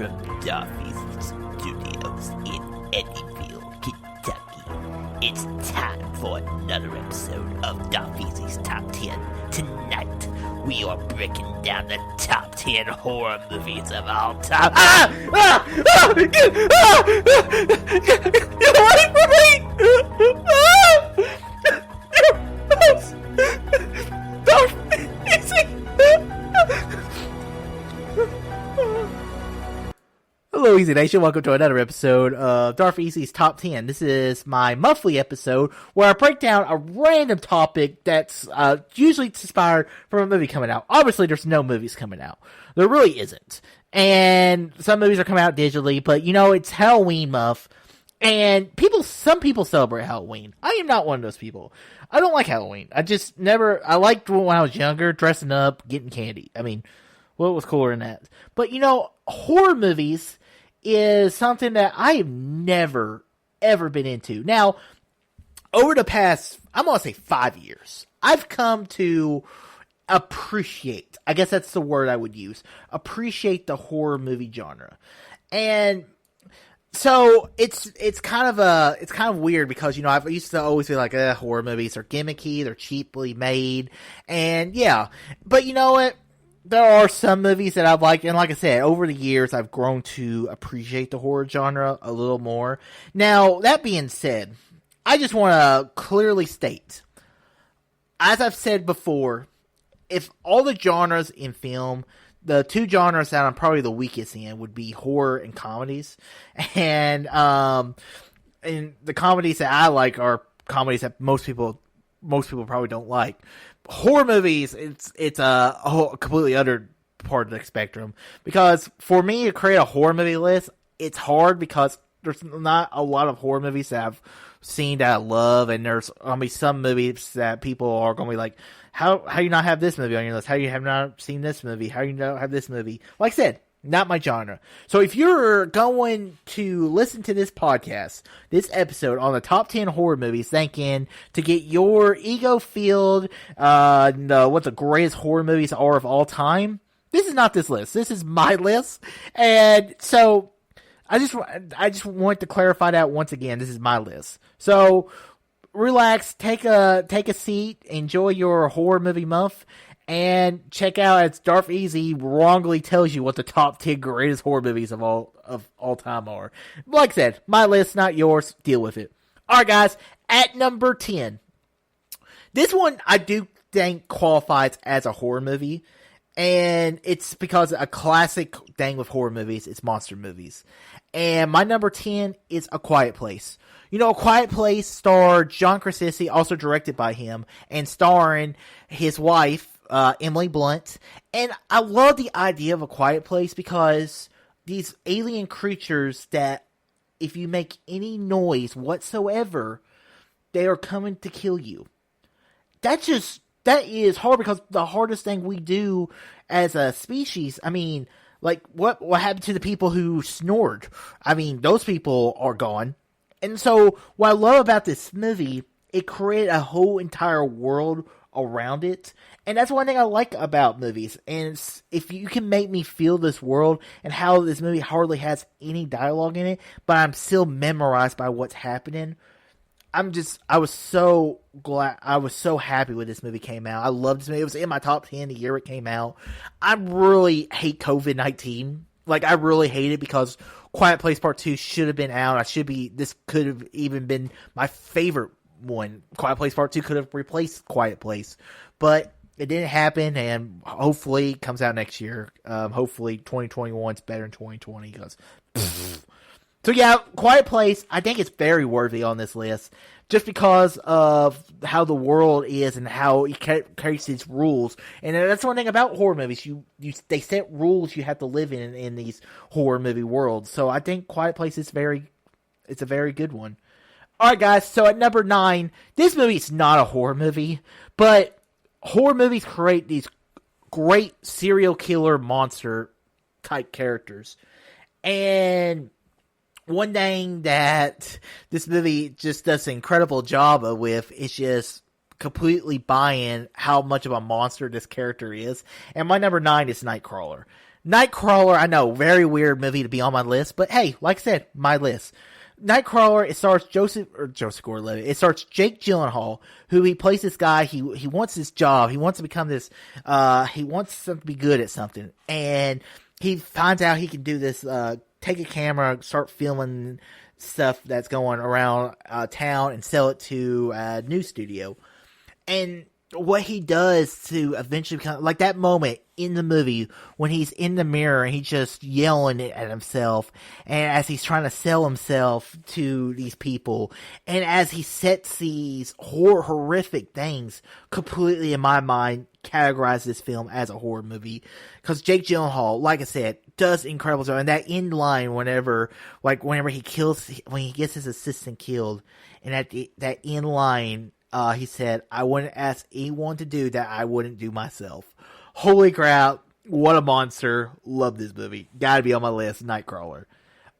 from Darfy's Studios in Eddyville, Kentucky. It's time for another episode of Darfy's Top 10. Tonight, we are breaking down the top 10 horror movies of all time. Get away from me! Hello, Easy Nation. Welcome to another episode of Darth Easy's Top 10. This is my monthly episode where I break down a random topic that's usually inspired from a movie coming out. Obviously, there's no movies coming out. There really isn't. And some movies are coming out digitally, but you know, it's Halloween month. And some people celebrate Halloween. I am not one of those people. I don't like Halloween. I liked when I was younger, dressing up, getting candy. I mean, what was cooler than that? But you know, horror movies is something that I have never, ever been into. Now, over the past, I'm going to say 5 years, I've come to appreciate, I guess that's the word I would use, appreciate the horror movie genre. And so it's kind of weird because, you know, I used to always be like, horror movies are gimmicky, they're cheaply made, and yeah. But you know what? There are some movies that I've liked, and like I said, over the years, I've grown to appreciate the horror genre a little more. Now, that being said, I just want to clearly state, as I've said before, if all the genres in film, the two genres that I'm probably the weakest in would be horror and comedies. And the comedies that I like are comedies that most people probably don't like. Horror movies, it's a whole completely other part of the spectrum, because for me to create a horror movie list, it's hard because there's not a lot of horror movies that I've seen that I love, and there's gonna be some movies that people are gonna be like, how you not have this movie on your list? How you have not seen this movie? How you not have this movie? Like I said, not my genre. So if you're going to listen to this podcast, this episode on the top 10 horror movies, thinking to get your ego filled, what the greatest horror movies are of all time, this is not this list. This is my list. And so I just want to clarify that once again. This is my list. So relax, take a seat, enjoy your horror movie month, and check out as Darth Easy wrongly tells you what the top 10 greatest horror movies of all time are. Like I said, my list, not yours. Deal with it. Alright guys, at number 10. This one I do think qualifies as a horror movie. And it's because a classic thing with horror movies is monster movies. And my number 10 is A Quiet Place. You know, A Quiet Place starred John Krasinski, also directed by him, and starring his wife, Emily Blunt. And I love the idea of A Quiet Place because these alien creatures that, if you make any noise whatsoever, they are coming to kill you. That is hard, because the hardest thing we do as a species, I mean, like, what happened to the people who snored? I mean, those people are gone. And so, what I love about this movie, it created a whole entire world around it. And that's one thing I like about movies. And if you can make me feel this world, and how this movie hardly has any dialogue in it, but I'm still memorized by what's happening. I was so glad, I was so happy when this movie came out. I loved this movie. It was in my top 10 the year it came out. I really hate COVID-19. Like, I really hate it, because Quiet Place Part 2 should have been out. This could have even been my favorite one. Quiet Place Part 2 could have replaced Quiet Place. But it didn't happen, and hopefully it comes out next year. Hopefully 2021 is better than 2020, because so yeah, Quiet Place, I think it's very worthy on this list, just because of how the world is and how it carries its rules. And that's one thing about horror movies. They set rules you have to live in these horror movie worlds. So I think Quiet Place is it's a very good one. Alright guys, so at number 9, this movie is not a horror movie, but horror movies create these great serial killer monster type characters. And one thing that this movie just does an incredible job with is just completely buying how much of a monster this character is. And my number 9 is Nightcrawler. Nightcrawler, I know, very weird movie to be on my list, but hey, like I said, my list. Nightcrawler, it stars Joseph Gordon-Levitt. It stars Jake Gyllenhaal, who he plays this guy. He wants this job. He wants to become this. He wants to be good at something, and he finds out he can do this. Take a camera, start filming stuff that's going around town, and sell it to a news studio. And what he does to eventually become, like that moment in the movie when he's in the mirror and he's just yelling at himself, and as he's trying to sell himself to these people, and as he sets these horrific things, completely in my mind categorize this film as a horror movie, because Jake Gyllenhaal, like I said, does incredible job. And that end line whenever he gets his assistant killed, and at that end line, he said, "I wouldn't ask anyone to do that I wouldn't do myself." Holy crap, what a monster. Love this movie. Gotta be on my list, Nightcrawler.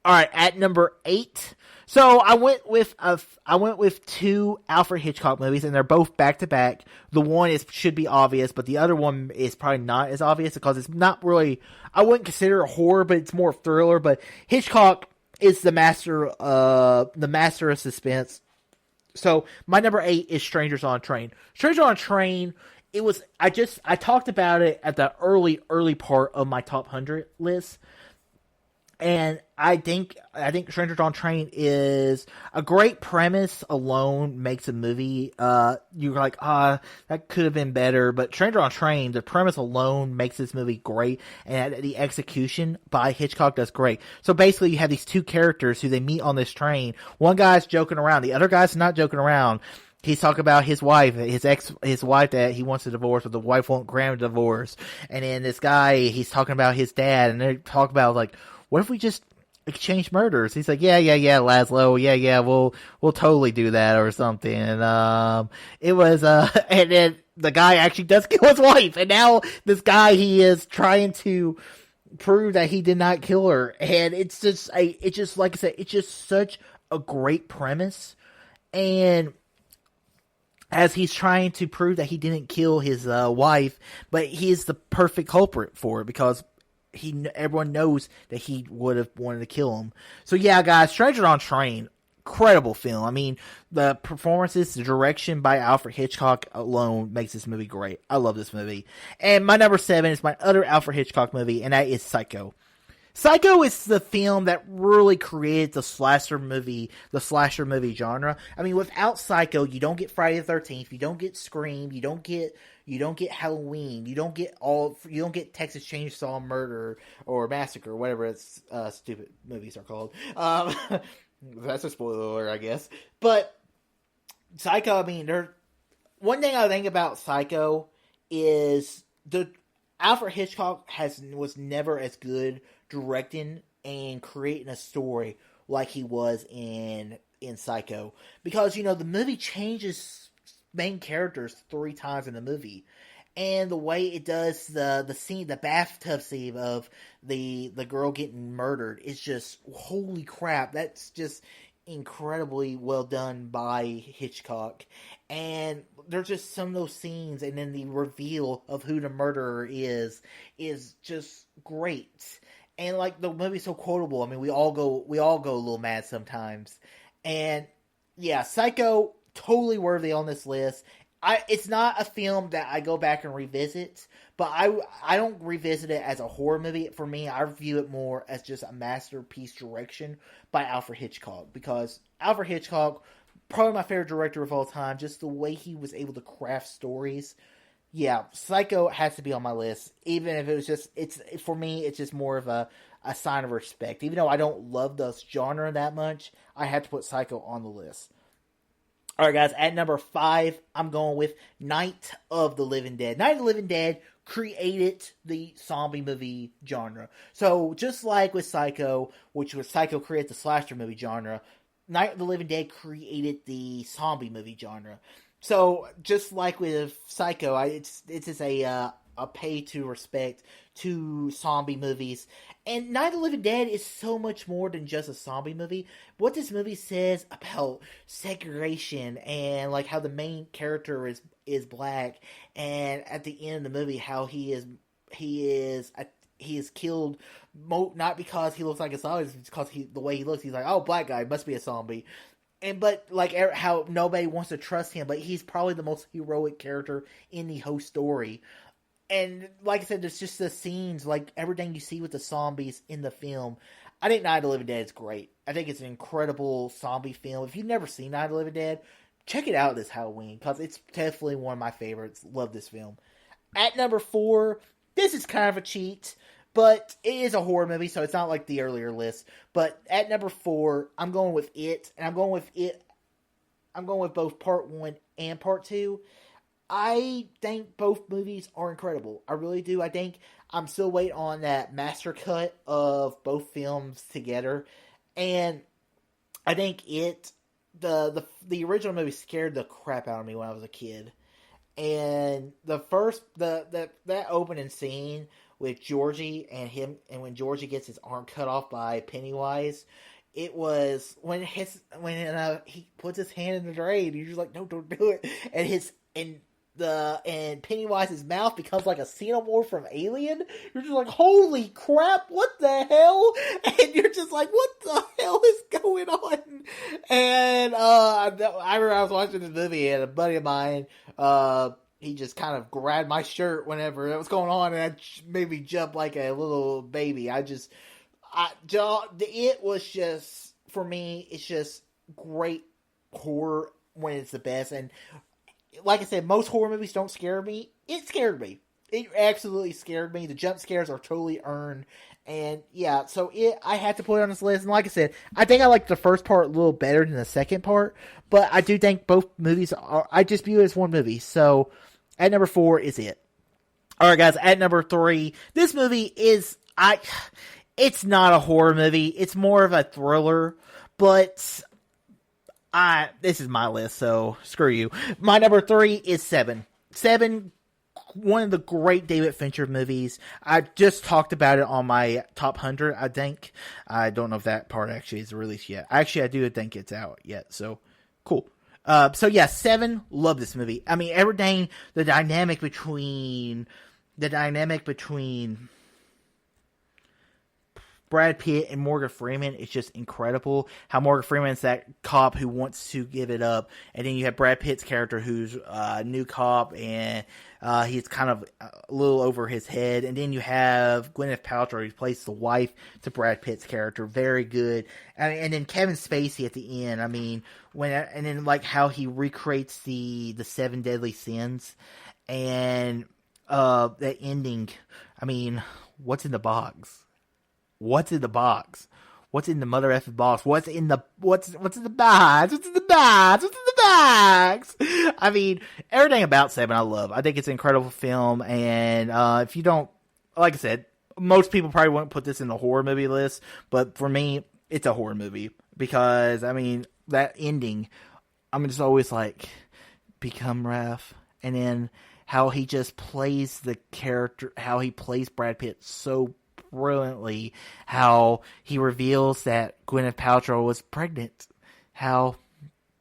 Alright, at number 8. So I went with two Alfred Hitchcock movies, and they're both back to back. The one should be obvious, but the other one is probably not as obvious because it's not really, I wouldn't consider it horror, but it's more thriller. But Hitchcock is the master of suspense. So my number 8 is Strangers on a Train. Strangers on a Train, I talked about it at the early part of my top 100 list. And I think Strangers on a Train is a great premise alone makes a movie. You're like, that could have been better. But Strangers on a Train, the premise alone makes this movie great. And the execution by Hitchcock does great. So basically you have these two characters who they meet on this train. One guy's joking around. The other guy's not joking around. He's talking about his wife, his wife that he wants to divorce, but the wife won't grant a divorce. And then this guy, he's talking about his dad, and they talk about like, what if we just exchange murders? He's like, yeah, Laszlo, yeah, we'll totally do that or something. And it was and then the guy actually does kill his wife, and now this guy, he is trying to prove that he did not kill her, and it's just like I said, it's just such a great premise, and as he's trying to prove that he didn't kill his wife, but he's the perfect culprit for it because everyone knows that he would have wanted to kill him. So yeah, guys, Stranger on Train, incredible film. I mean, the performances, the direction by Alfred Hitchcock alone makes this movie great. I love this movie. And my number 7 is my other Alfred Hitchcock movie, and that is Psycho. Psycho is the film that really created the slasher movie genre. I mean, without Psycho, you don't get Friday the 13th, you don't get Scream, you don't get Halloween, you don't get Texas Chainsaw Murder or Massacre, whatever it's stupid movies are called. That's a spoiler alert, I guess. But Psycho, I mean, one thing I think about Psycho is Alfred Hitchcock was never as good directing and creating a story like he was in Psycho, because the movie changes main characters 3 times in the movie, and the way it does the scene, the bathtub scene of the girl getting murdered, is just, holy crap, that's just incredibly well done by Hitchcock. And there's just some of those scenes, and then the reveal of who the murderer is just great. And like, the movie's so quotable. I mean, we all go a little mad sometimes. And yeah, Psycho, totally worthy on this list. It's not a film that I go back and revisit, but I don't revisit it as a horror movie. For me, I view it more as just a masterpiece direction by Alfred Hitchcock, because Alfred Hitchcock, probably my favorite director of all time, just the way he was able to craft stories. Yeah, Psycho has to be on my list, even if it was just, for me, it's just more of a sign of respect. Even though I don't love the genre that much, I have to put Psycho on the list. Alright guys, at number 5, I'm going with Night of the Living Dead. Night of the Living Dead created the zombie movie genre. So, just like with Psycho, which was Psycho created the slasher movie genre, Night of the Living Dead created the zombie movie genre. So, just like with Psycho, it's just a pay to respect to zombie movies. And Night of the Living Dead is so much more than just a zombie movie. What this movie says about segregation, and like how the main character is black, and at the end of the movie how he he is killed not because he looks like a zombie, it's because the way he looks. He's like, oh, black guy must be a zombie. But like how nobody wants to trust him, but he's probably the most heroic character in the whole story. And like I said, there's just the scenes, like everything you see with the zombies in the film. I think Night of the Living Dead is great. I think it's an incredible zombie film. If you've never seen Night of the Living Dead, check it out this Halloween, because it's definitely one of my favorites. Love this film. At number 4, this is kind of a cheat, but it is a horror movie, so it's not like the earlier list. But at number 4, I'm going with It, and I'm going with both part 1 and part 2. I think both movies are incredible. I really do. I think I'm still waiting on that master cut of both films together. And I think the original movie scared the crap out of me when I was a kid. And the first, that opening scene with Georgie and him, and when Georgie gets his arm cut off by Pennywise, it was when he puts his hand in the drain, he's just like, no, don't do it. And Pennywise's mouth becomes like a xenomorph from Alien. You're just like, holy crap, what the hell? And you're just like, what the hell is going on? And I remember I was watching this movie, and a buddy of mine, he just kind of grabbed my shirt whenever it was going on, and made me jump like a little baby. It was just, for me, it's just great horror when it's the best. And like I said, most horror movies don't scare me. It scared me. It absolutely scared me. The jump scares are totally earned. And yeah, so I had to put it on this list. And like I said, I think I like the first part a little better than the second part. But I do think both movies I just view it as one movie. So at number 4 is It. Alright guys, at number 3, this movie is, it's not a horror movie. It's more of a thriller. But this is my list, so screw you. My number 3 is Seven. Seven, one of the great David Fincher movies. I just talked about it on my top 100, I think. I don't know if that part actually is released yet. Actually, I do think it's out yet, so cool. So yeah, Seven, love this movie. I mean, everything, the dynamic between Brad Pitt and Morgan Freeman is just incredible. How Morgan Freeman's that cop who wants to give it up, and then you have Brad Pitt's character who's a new cop, and he's kind of a little over his head. And then you have Gwyneth Paltrow, who plays the wife to Brad Pitt's character, very good. And then Kevin Spacey at the end. I mean, and then like how he recreates the 7 deadly sins, and the ending. I mean, what's in the box? What's in the box? What's in the mother effing box? What's in the box? What's in the box? What's in the box? I mean, everything about Seven I love. I think it's an incredible film, and if you don't, like I said, most people probably won't put this in the horror movie list, but for me, it's a horror movie, because, I mean, that ending, I'm just always like, become Raph, and then how he just plays the character, how he plays Brad Pitt so brilliantly, how he reveals that Gwyneth Paltrow was pregnant, how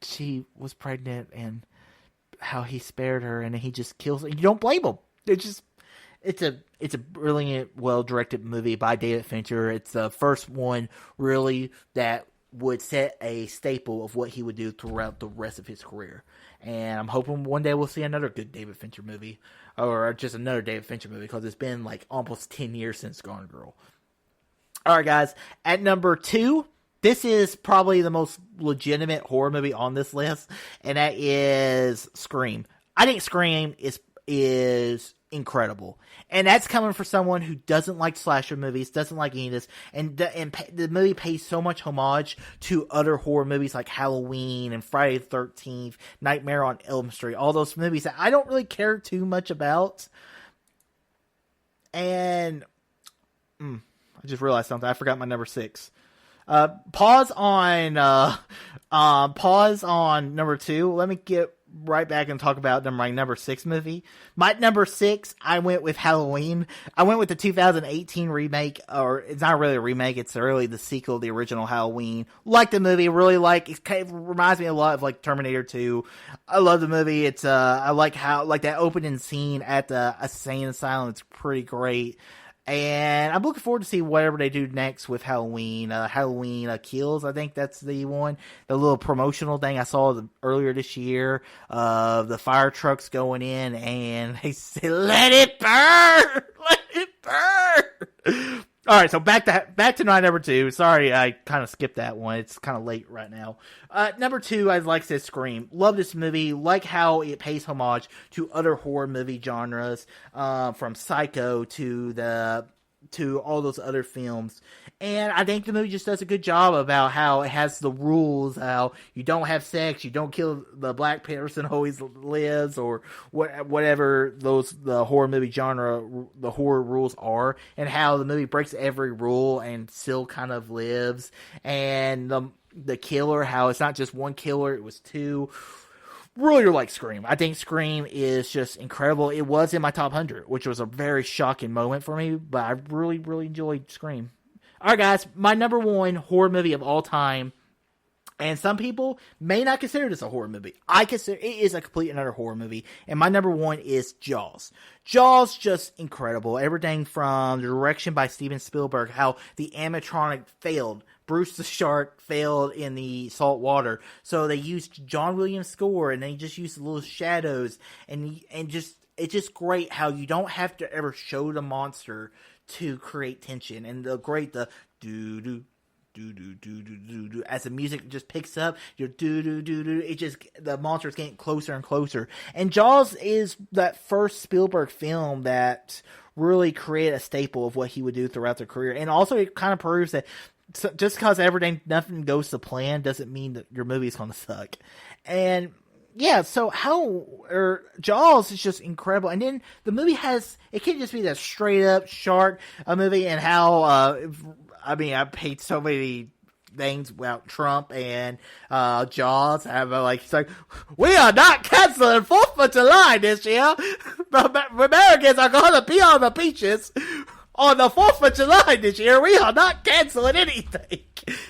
she was pregnant, and how he spared her, and he just kills her. You don't blame him. It's a brilliant, well-directed movie by David Fincher. It's the first one, really, that would set a staple of what he would do throughout the rest of his career. And I'm hoping one day we'll see another good David Fincher movie, or just another David Fincher movie, because it's been like almost 10 years since Gone Girl. Alright guys, at number 2, this is probably the most legitimate horror movie on this list, and that is Scream. I think Scream is incredible. And that's coming for someone who doesn't like slasher movies, doesn't like any of this, and the movie pays so much homage to other horror movies like Halloween and Friday the 13th, Nightmare on Elm Street, all those movies that I don't really care too much about. And I just realized something. I forgot my number 6. Pause on number 2. Let me get right back and talk about my number 6 movie. My number 6, I went with Halloween. I went with the 2018 remake, or it's not really a remake, it's really the sequel of the original Halloween. Like the movie, really it kind of reminds me a lot of like Terminator 2. I love the movie. I like how, like that opening scene at the insane asylum, it's pretty great. And I'm looking forward to see whatever they do next with Halloween. Halloween Kills, I think that's the one. The little promotional thing I saw earlier this year of the fire trucks going in, and they say, "Let it burn, let it burn." All right, so back to my number 2. Sorry, I kind of skipped that one. It's kind of late right now. Number 2, I like said, Scream. Love this movie. Like how it pays homage to other horror movie genres, from Psycho to all those other films. And I think the movie just does a good job about how it has the rules, how you don't have sex, you don't kill the black person who always lives, or whatever the horror movie genre, the horror rules are, and how the movie breaks every rule and still kind of lives. And the killer, how it's not just one killer, it was 2. Really like Scream. I think Scream is just incredible. It was in my top 100, which was a very shocking moment for me, but I really, really enjoyed Scream. Alright guys, my number 1 horror movie of all time, and some people may not consider this a horror movie. I consider it is a complete another horror movie, and my number 1 is Jaws. Jaws, just incredible. Everything from the direction by Steven Spielberg, how the animatronic failed. Bruce the shark failed in the salt water, so they used John Williams' score, and they just used the little shadows, and just it's just great how you don't have to ever show the monster to create tension, and the do do do do do do do as the music just picks up, your do do do do. It just the monster's getting closer and closer, and Jaws is that first Spielberg film that really created a staple of what he would do throughout their career, and also it kind of proves that. So just because nothing goes to plan doesn't mean that your movie is going to suck. And yeah, so Jaws is just incredible. And then the movie it can't just be that straight up shark movie, and how, I paid so many things about Trump and Jaws. It's like, we are not canceling 4th of July this year. Americans are going to be on the beaches on the 4th of July this year. We are not canceling anything.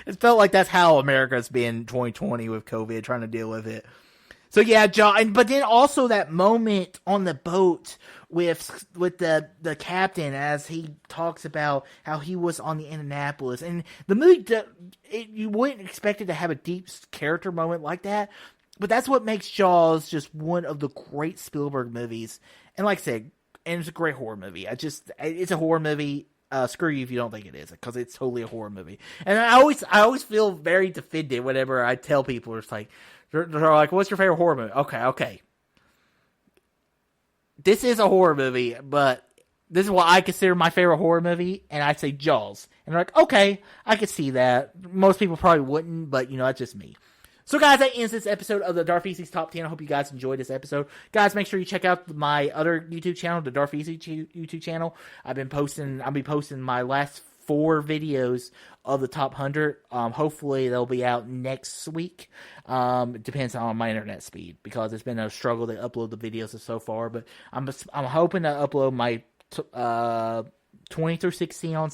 It felt like that's how America's been 2020 with COVID, trying to deal with it. So yeah, but then also that moment on the boat with the captain as he talks about how he was on the Indianapolis, and the movie, you wouldn't expect it to have a deep character moment like that, but that's what makes Jaws just one of the great Spielberg movies. And like I said, and it's a great horror movie. It's a horror movie. Screw you if you don't think it is, because it's totally a horror movie. And I always feel very defended whenever I tell people, it's like, they're like, what's your favorite horror movie? Okay. This is a horror movie, but this is what I consider my favorite horror movie, and I say Jaws. And they're like, okay, I can see that. Most people probably wouldn't, but that's just me. So guys, that ends this episode of the Darth Easy's Top 10. I hope you guys enjoyed this episode. Guys, make sure you check out my other YouTube channel, the Darth Easy YouTube channel. I'll be posting my last 4 videos of the top 100. Hopefully they'll be out next week. It depends on my internet speed, because it's been a struggle to upload the videos so far, but I'm hoping to upload my 20 through 16 on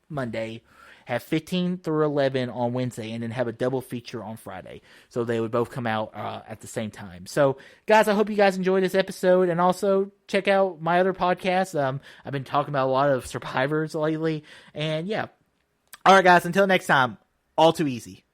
Monday, have 15 through 11 on Wednesday, and then have a double feature on Friday. So they would both come out at the same time. So, guys, I hope you guys enjoyed this episode, and also check out my other podcast. I've been talking about a lot of survivors lately, and yeah. All right, guys, until next time, all too easy.